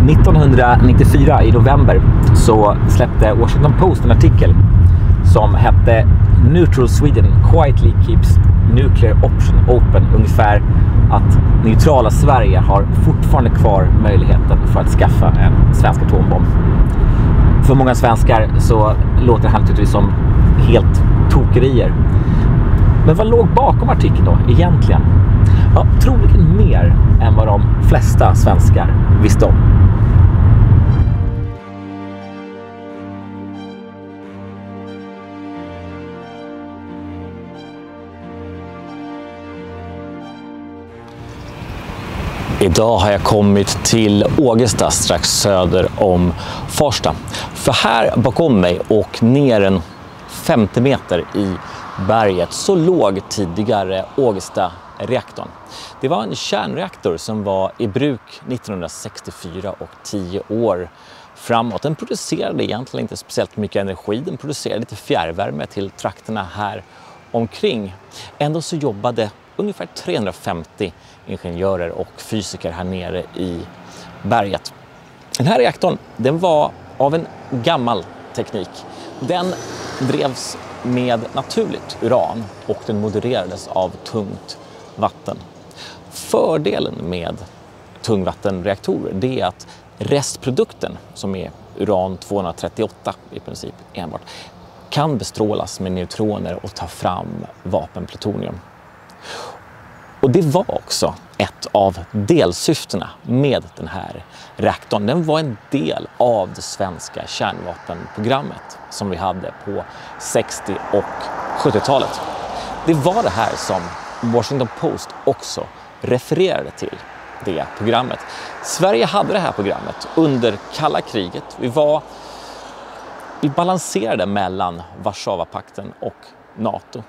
1994 i november så släppte Washington Post en artikel som hette Neutral Sweden quietly keeps nuclear option open. Ungefär att neutrala Sverige har fortfarande kvar möjligheten för att skaffa en svensk atombomb. För många svenskar så låter det här naturligtvis som helt tokerier. Men vad låg bakom artikeln då egentligen? Ja, troligen mer än vad de flesta svenskar visste om. Idag har jag kommit till Ågesta strax söder om Farsta. För här bakom mig och ner en 50 meter i berget så låg tidigare Ågesta-reaktorn. Det var en kärnreaktor som var i bruk 1964 och 10 år framåt. Den producerade egentligen inte speciellt mycket energi, den producerade lite fjärrvärme till trakterna här omkring. Ändå så jobbade ungefär 350 ingenjörer och fysiker här nere i berget. Den här reaktorn, den var av en gammal teknik. Den drevs med naturligt uran och den modererades av tungt vatten. Fördelen med tungvattenreaktorer det är att restprodukten, som är uran-238 i princip enbart, kan bestrålas med neutroner och ta fram vapenplutonium. Och det var också ett av delsyftena med den här reaktorn. Den var en del av det svenska kärnvapenprogrammet som vi hade på 60- och 70-talet. Det var det här som Washington Post också refererade till, det programmet. Sverige hade det här programmet under kalla kriget. Vi balanserade mellan Warszawapakten och NATO.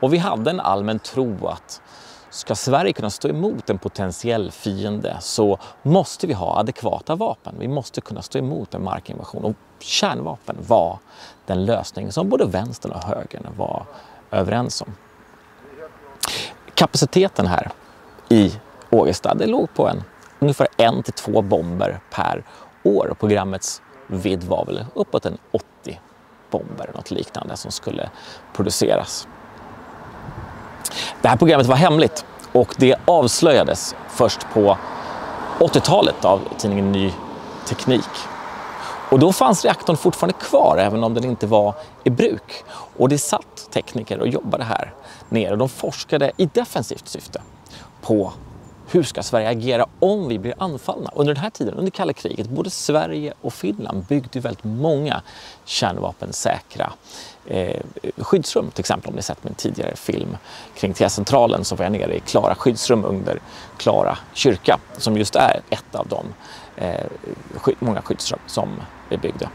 Och vi hade en allmän tro att ska Sverige kunna stå emot en potentiell fiende så måste vi ha adekvata vapen. Vi måste kunna stå emot en markinvasion. Och kärnvapen var den lösning som både vänstern och högern var överens om. Kapaciteten här i Ågesta, det låg på ungefär 1 till 2 bomber per år. Programmets vidd var väl uppåt en 80 bomber, något liknande, som skulle produceras. Det här programmet var hemligt och det avslöjades först på 80-talet av tidningen Ny Teknik. Och då fanns reaktorn fortfarande kvar även om den inte var i bruk. Och det satt tekniker och jobbade här nere och de forskade i defensivt syfte på hur ska Sverige agera om vi blir anfallna. Under den här tiden, under kalla kriget, både Sverige och Finland byggde väldigt många kärnvapensäkra skyddsrum. Till exempel om ni sett min tidigare film kring T-centralen så var jag nere i Klara skyddsrum under Klara kyrka som just är ett av de många skyddsrum som vi byggde.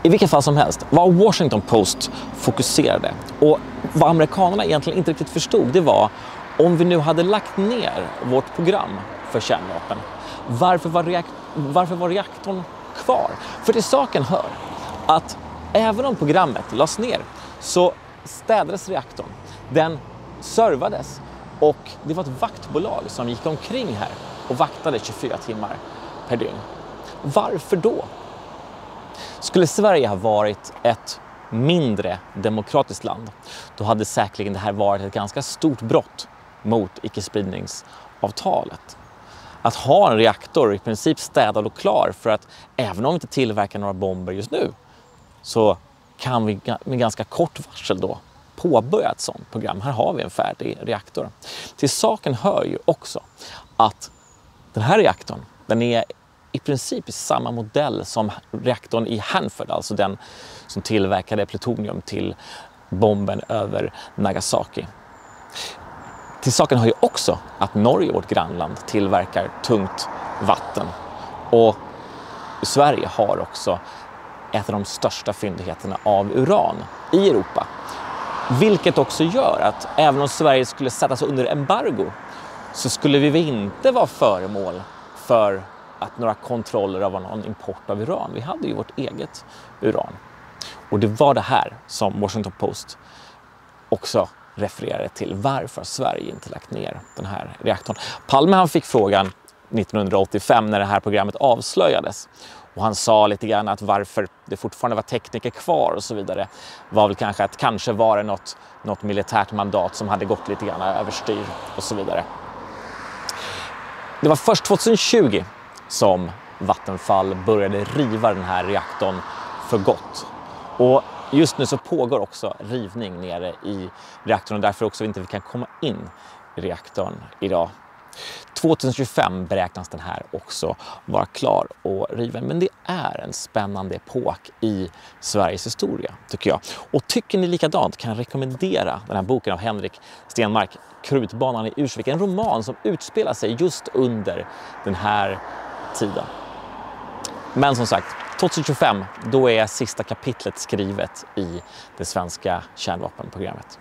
I vilket fall som helst, vad Washington Post fokuserade och vad amerikanerna egentligen inte riktigt förstod, det var om vi nu hade lagt ner vårt program för kärnvapen, varför var reaktorn kvar? För till saken hör att även om programmet lades ner så städades reaktorn. Den servades och det var ett vaktbolag som gick omkring här och vaktade 24 timmar per dygn. Varför då? Skulle Sverige ha varit ett mindre demokratiskt land, då hade säkerligen det här varit ett ganska stort brott mot icke-spridningsavtalet. Att ha en reaktor i princip städad och klar för att även om vi inte tillverkar några bomber just nu så kan vi med ganska kort varsel då påbörja ett sådant program. Här har vi en färdig reaktor. Till saken hör ju också att den här reaktorn, den är i princip i samma modell som reaktorn i Hanford, alltså den som tillverkade plutonium till bomben över Nagasaki. Till saken hör ju också att Norge, vårt grannland, tillverkar tungt vatten. Och Sverige har också ett av de största fyndigheterna av uran i Europa. Vilket också gör att även om Sverige skulle sättas under embargo så skulle vi inte vara föremål för att några kontroller av någon import av uran. Vi hade ju vårt eget uran. Och det var det här som Washington Post också refererade till. Varför Sverige inte lagt ner den här reaktorn. Palme han fick frågan 1985 när det här programmet avslöjades. Och han sa lite grann att varför det fortfarande var tekniker kvar och så vidare var väl kanske att kanske var det något militärt mandat som hade gått lite grann överstyr och så vidare. Det var först 2020 som Vattenfall började riva den här reaktorn för gott. Och just nu så pågår också rivning nere i reaktorn och därför också inte vi kan komma in i reaktorn idag. 2025 beräknas den här också vara klar och riven. Men det är en spännande epok i Sveriges historia, tycker jag. Och tycker ni likadant kan jag rekommendera den här boken av Henrik Stenmark, Krutbanan i Ursvik. En roman som utspelar sig just under den här tiden. Men som sagt, 2025, då är sista kapitlet skrivet i det svenska kärnvapenprogrammet.